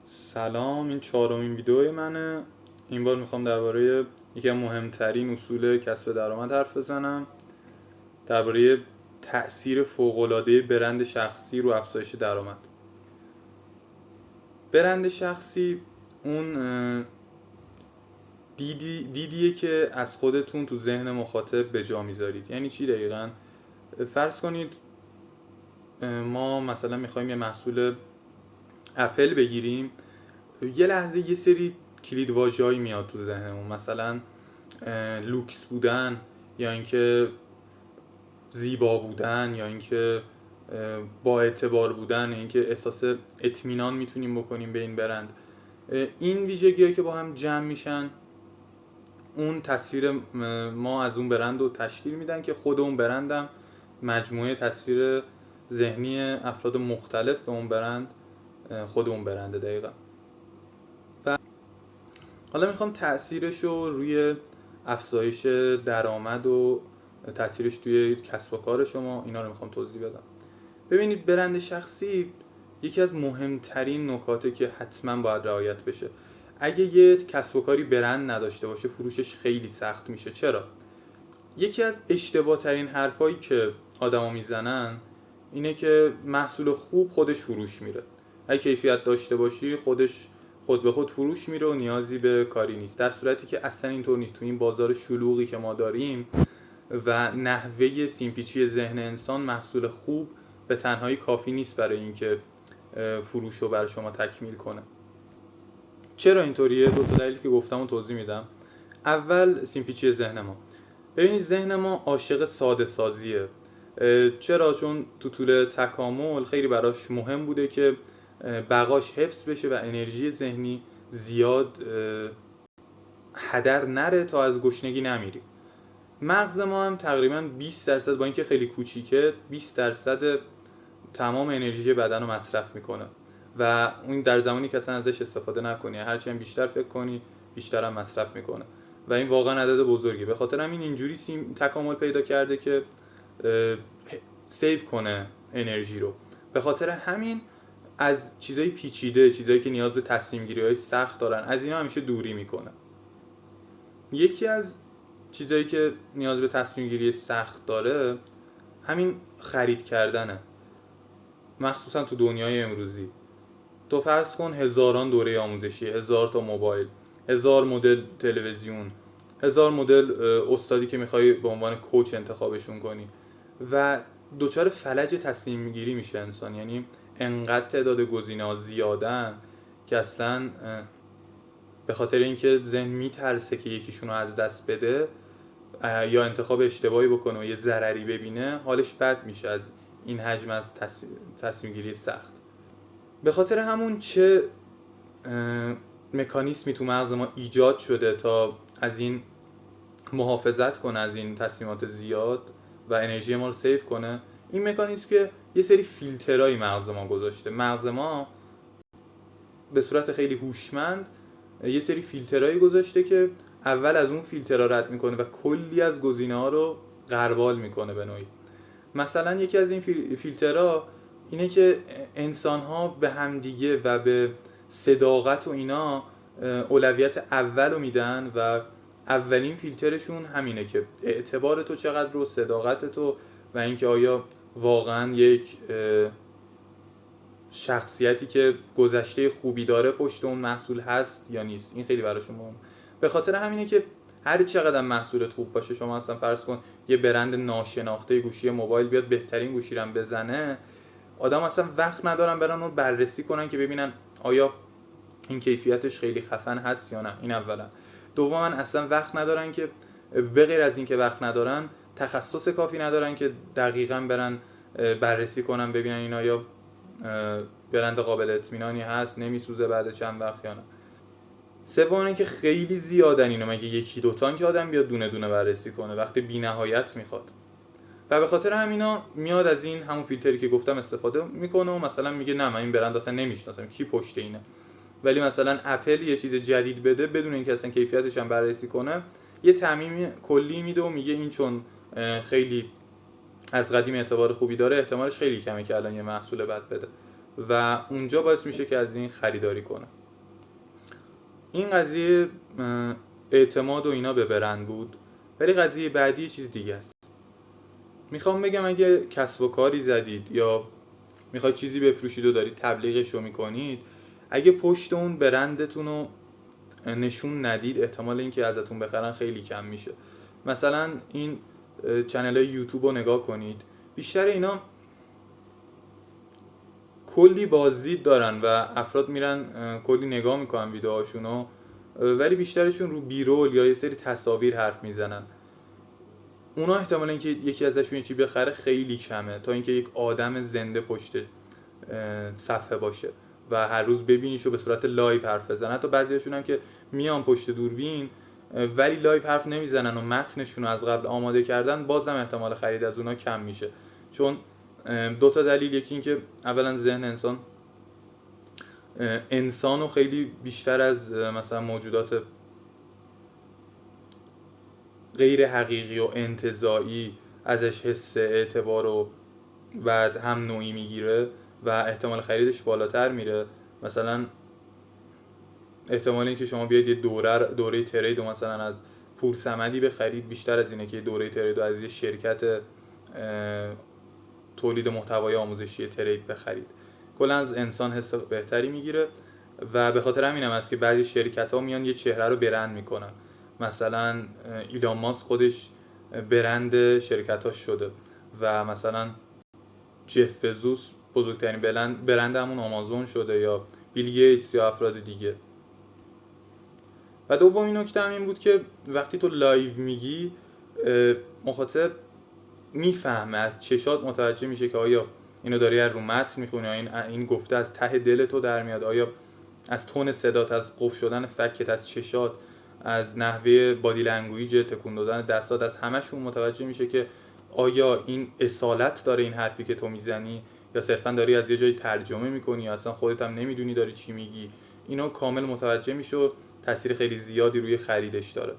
سلام، این چهارمین ویدیوی منه. این بار میخوام درباره یکی از مهمترین اصول کسب درآمد حرف بزنم، درباره تأثیر فوق‌العاده برند شخصی رو افزایش درآمد. برند شخصی اون دیدیه که از خودتون تو ذهن مخاطب به جا میذارید. یعنی چی دقیقاً؟ فرض کنید ما مثلا میخوایم یه محصول اپل بگیریم، یه لحظه یه سری کلید واژه‌ای میاد تو ذهنمون، مثلا لوکس بودن، یا اینکه زیبا بودن، یا اینکه با اعتبار بودن، یا اینکه احساس اطمینان میتونیم بکنیم به این برند. این ویژگی‌هایی که با هم جمع میشن اون تصویر ما از اون برند رو تشکیل میدن که خود اون برندم مجموعه تصویر ذهنی افراد مختلف به اون برند، خود اون برنده دقیقا. حالا میخوام تأثیرش رو روی افزایش درآمد و تأثیرش توی کسب و کار شما اینا رو میخوام توضیح بدم. ببینید، برند شخصی یکی از مهمترین نکاته که حتما باید رعایت بشه. اگه یه کسب و کاری برند نداشته باشه فروشش خیلی سخت میشه. چرا؟ یکی از اشتباه ترین حرفایی که آدما میزنن اینه که محصول خوب خودش فروش میره. اگه کیفیت داشته باشی خود به خود فروش میره و نیازی به کاری نیست، در صورتی که اصلا اینطور نیست. تو این بازار شلوغی که ما داریم و نحوه سیمپیچی ذهن انسان، محصول خوب به تنهایی کافی نیست برای اینکه فروش رو برای شما تکمیل کنه. چرا اینطوریه؟ دو تا دلیلی که گفتم رو توضیح میدم. اول، سیمپیچی ذهن ما. ببینید، ذهن ما عاشق ساده سازیه. چرا؟ چون تو طول تکامل خیلی براش مهم بوده که بقاش حفظ بشه و انرژی ذهنی زیاد هدر نره تا از گشنگی نمیریم. مغز ما هم تقریبا 20%، با اینکه خیلی کوچیکه، 20% تمام انرژی بدن رو مصرف میکنه و اون در زمانی که اصلا ازش استفاده نکنی، هرچی هم بیشتر فکر کنی بیشتر هم مصرف میکنه و این واقعا عدد بزرگی. به خاطر همین اینجوری تکامل پیدا کرده که سیو کنه انرژی رو. به خاطر همین از چیزای پیچیده، چیزایی که نیاز به تصمیم گیری های سخت دارن، از اینا همیشه دوری میکنه. یکی از چیزایی که نیاز به تصمیم گیری سخت داره همین خرید کردنه، مخصوصا تو دنیای امروزی. تو فرض کن هزاران دوره آموزشی، 1000 تا موبایل، 1000 مدل تلویزیون، 1000 مدل استادی که میخوای به عنوان کوچ انتخابشون کنی و دوچار فلج تصمیم گیری میشه انسان. یعنی انقدر تعداد گزینه‌ها زیادن که اصلا به خاطر اینکه ذهن میترسه که یکیشون رو از دست بده یا انتخاب اشتباهی بکنه و یه ضرری ببینه، حالش بد میشه از این حجم از تصمیم گیری سخت. به خاطر همون چه مکانیزمی تو مغز ما ایجاد شده تا از این محافظت کنه، از این تصمیمات زیاد و انرژی ما رو سیو کنه. این مکانیزم که یه سری فیلترهای مغز ما گذاشته. مغز ما به صورت خیلی هوشمند یه سری فیلترهایی گذاشته که اول از اون فیلترها رد میکنه و کلی از گزینه‌ها رو غربال میکنه به نوعی. مثلا یکی از این فیلترها اینه که انسان‌ها به همدیگه و به صداقت و اینا اولویت اول رو میدن و اولین فیلترشون همینه که اعتبار تو چقدر رو، صداقت تو و اینکه آیا واقعا یک شخصیتی که گذشته خوبی داره پشت اون محصول هست یا نیست. این خیلی براشون مهمه. به خاطر همینه که هر چقدر محصولت خوب باشه، شما اصلا فرض کن یه برند ناشناخته گوشی موبایل بیاد بهترین گوشی رو بزنه، آدم اصلا وقت ندارن برن اون بررسی کنن که ببینن آیا این کیفیتش خیلی خفن هست یا نه. این اولا. دوما اصلا وقت ندارن که به غیر از این که وقت ندارن، تخصص کافی ندارن که دقیقاً برن بررسی کنن ببینن این آیا برند قابل اطمینانی هست، نمیسوزه بعد چند وقت یا نه. سوم که خیلی زیادن اینا، مگه یکی دوتان که آدم بیاد دونه دونه بررسی کنه وقتی بی‌نهایت میخواد. و به خاطر همینا میاد از این همون فیلتری که گفتم استفاده میکنه و مثلا میگه نه، من این برند اصلا نمیشناسم، کی پشت اینه. ولی مثلا اپل یه چیز جدید بده بدون اینکه اصلا کیفیتش هم بررسی کنه، یه تعمیم کلی میده و میگه این چون خیلی از قدیم اعتبار خوبی داره، احتمالش خیلی کمه که الان یه محصول بد بده. و اونجا باعث میشه که از این خریداری کنه. این قضیه اعتماد و اینا به برند بود. ولی قضیه بعدی یه چیز دیگه است. میخوام بگم اگه کسب و کاری زدید یا میخواید چیزی بفروشید و دارید تبلیغش رو میکنید، اگه پشت اون برندتون رو نشون ندید، احتمال اینکه ازتون بخرن خیلی کم میشه. مثلا این چنل های یوتیوب رو نگاه کنید، بیشتر اینا کلی بازدید دارن و افراد میرن کلی نگاه میکنن ویدیوهاشونو، ولی بیشترشون رو بیرول یا یه سری تصاویر حرف میزنن. اونا احتمال اینکه یکی ازشون چی بخره خیلی کمه تا اینکه یک آدم زنده پشت صفحه باشه و هر روز ببینیشو به صورت لایو حرف بزنن. حتی بعضیاشون هم که میان پشت دوربین ولی لایو حرف نمیزنن و متنشون رو از قبل آماده کردن، بازم احتمال خرید از اونا کم میشه. چون دو تا دلیل، یکی این که اولا ذهن انسانو خیلی بیشتر از مثلا موجودات غیر حقیقی و انتزاعی ازش حس اعتبار و بعد هم نوعی میگیره و احتمال خریدش بالاتر میره. مثلا احتمال این که شما بیاید یه دوره ترید و مثلا از پور صمدی بخرید بیشتر از اینه که دوره ترید و از یه شرکت تولید محتوای آموزشی ترید بخرید. کلا از انسان حس بهتری میگیره و به خاطر همین هم است که بعضی شرکت ها میان یه چهره رو برند میکنن. مثلا ایلان ماسک خودش برند شرکتاش شده و مثلا جف بزوس بزرگترین برند همون آمازون شده یا بیل گیتس یا افراد دیگه. و دومین نکته هم این بود که وقتی تو لایو میگی مخاطب میفهمه، از چشات متوجه میشه که آیا اینو داری از رو متن میخونی، این گفته از ته دل تو در میاد، آیا از تون صدات، از قفل شدن فکت، از چشات، از نحوه بادی لنگویج، تکون دادن دستات، از همشون متوجه میشه که آیا این اصالت داره این حرفی که تو میزنی یا صرفا داری از یه جایی ترجمه میکنی یا اصلا خودت هم نمیدونی داری چی میگی. اینو کامل متوجه میشه و تاثیر خیلی زیادی روی خریدش داره.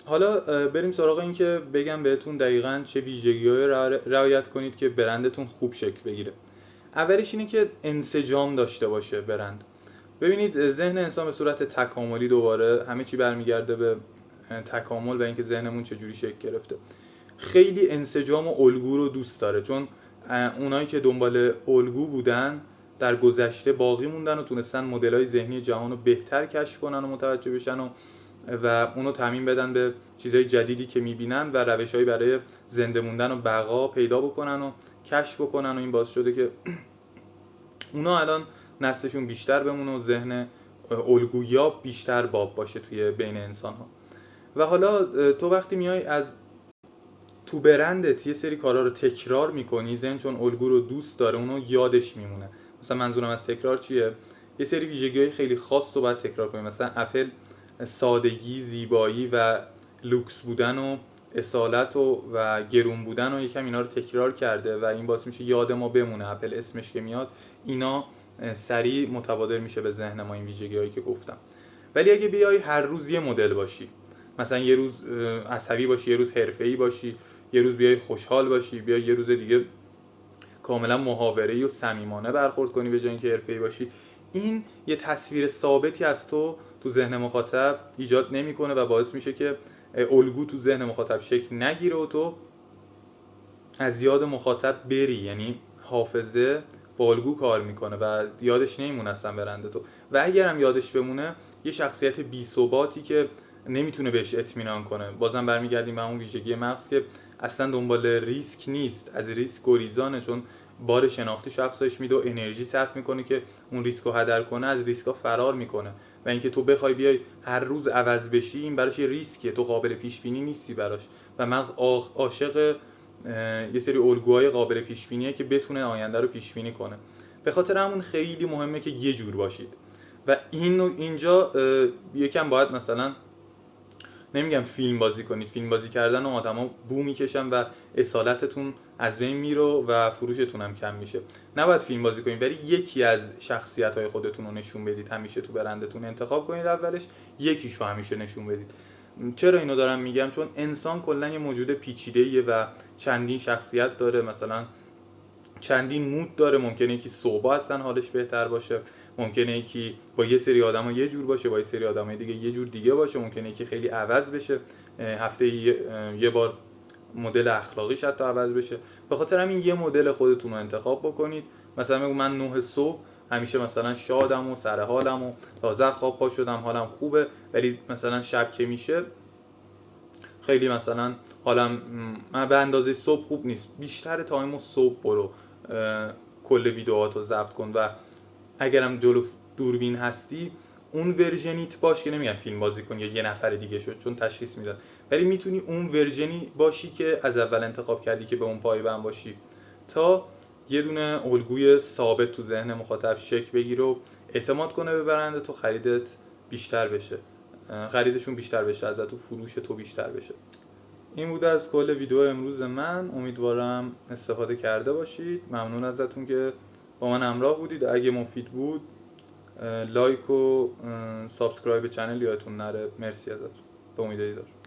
حالا بریم سراغ این که بگم بهتون دقیقاً چه ویژگی‌هایی رعایت کنید که برندتون خوب شکل بگیره. اولیش اینه که انسجام داشته باشه برند. ببینید ذهن انسان به صورت تکاملی دوباره همه چی برمیگرده به تکامل و اینکه ذهنمون چجوری شکل گرفته. خیلی انسجام و الگو رو دوست داره، چون اونایی که دنبال الگو بودن در گذشته باقی موندن و تونستن مدل‌های ذهنی جهان رو بهتر کشف کنن و متوجه بشن و اونو تعمیم بدن به چیزهای جدیدی که میبینن و روش‌هایی برای زنده موندن و بقا پیدا بکنن و کشف بکنن و این باعث شده که اونا الان نسلشون بیشتر بمونه و ذهن الگویاب بیشتر باب باشه توی بین انسان‌ها. و حالا تو وقتی میای از تو برندت یه سری کارا رو تکرار میکنی، ذهن چون الگو رو دوست داره اونو یادش میمونه. مثلا منظورم از تکرار چیه؟ یه سری ویژگی‌های خیلی خاص رو باید تکرار کنی. مثلا اپل سادگی، زیبایی و لوکس بودن و اصالت و گرون بودن و یکم اینا رو تکرار کرده و این باعث میشه یاد ما بمونه. اپل اسمش که میاد اینا سریع متبادر میشه به ذهن ما این ویژگی‌هایی که گفتم. ولی اگه بیای هر روز یه مدل باشی، مثلا یه روز عصبی باشی، یه روز حرفه‌ای باشی، یه روز بیای خوشحال باشی، بیای یه روز دیگه کاملا محاوره‌ای و صمیمانه برخورد کنی به جای اینکه حرفه‌ای باشی، این یه تصویر ثابتی از تو ذهن مخاطب ایجاد نمی‌کنه و باعث میشه که الگو تو ذهن مخاطب شکل نگیره و تو از یاد مخاطب بری. یعنی حافظه با الگو کار میکنه و یادش نمیمونه اصلا برنده تو. و اگر هم یادش بمونه یه شخصیت بی‌ثباتی که نمیتونه بهش اطمینان کنه. بازم برمیگردیم به اون ویژگی مغز که اصلا دنبال ریسک نیست، از ریسک گریزانه، چون بار شناختیش افزایش میده و انرژی صرف میکنه که اون ریسک رو هدر کنه، از ریسکا فرار میکنه. و اینکه تو بخوای بیای هر روز عوض بشی، این براش یه ریسکیه، تو قابل پیش بینی نیستی براش. و مغز عاشق یه سری الگوهای قابل پیش بینیه که بتونه آینده رو پیش بینی کنه. به خاطر همون خیلی مهمه که یه جور باشید. و اینجا یکم باید مثلا نمیگم فیلم بازی کنید، فیلم بازی کردن و آدما بو میکشن و اصالتتون از بین میره و فروشتون هم کم میشه. نباید فیلم بازی کنید، ولی یکی از شخصیت‌های خودتون رو نشون بدید. همیشه تو برندتون انتخاب کنید اولش یکیشو همیشه نشون بدید. چرا اینو دارم میگم؟ چون انسان کلا یه موجود پیچیده‌ایه و چندین شخصیت داره. مثلا چندین مود داره. ممکنه یکی صبح اصلا حالش بهتر باشه، ممکنه یکی با یه سری آدما یه جور باشه، با یه سری آدمای دیگه یه جور دیگه باشه، ممکنه یکی خیلی عوض بشه، هفته یه بار مدل اخلاقیش حتی عوض بشه. به خاطر همین یه مدل خودتون رو انتخاب بکنید. مثلا میگم من 9 صبح همیشه مثلا شادم و سر حالم و تازه خواب پا شدم حالم خوبه، ولی مثلا شب که میشه خیلی مثلا حالم من به اندازه صبح خوب نیست. بیشتر تایمو صبح برو کل ویدیوهاتو ضبط کن و اگرم جلو دوربین هستی اون ورژنیت باش که نمیگم فیلم بازی کن یا یه نفر دیگه شد چون تشخیص میدن، ولی میتونی اون ورژنی باشی که از اول انتخاب کردی که به اون پایبند باشی تا یه دونه الگوی ثابت تو ذهن مخاطب شکل بگیره و اعتماد کنه به برنده تو، خریدت بیشتر بشه، خریدشون بیشتر بشه ازت و فروش تو بیشتر بشه. این بوده از کل ویدیو امروز من. امیدوارم استفاده کرده باشید. ممنون ازتون که با من همراه بودید. اگه مفید بود لایک و سابسکرایب چنل یادتون نره. مرسی ازتون. به امید دیدار.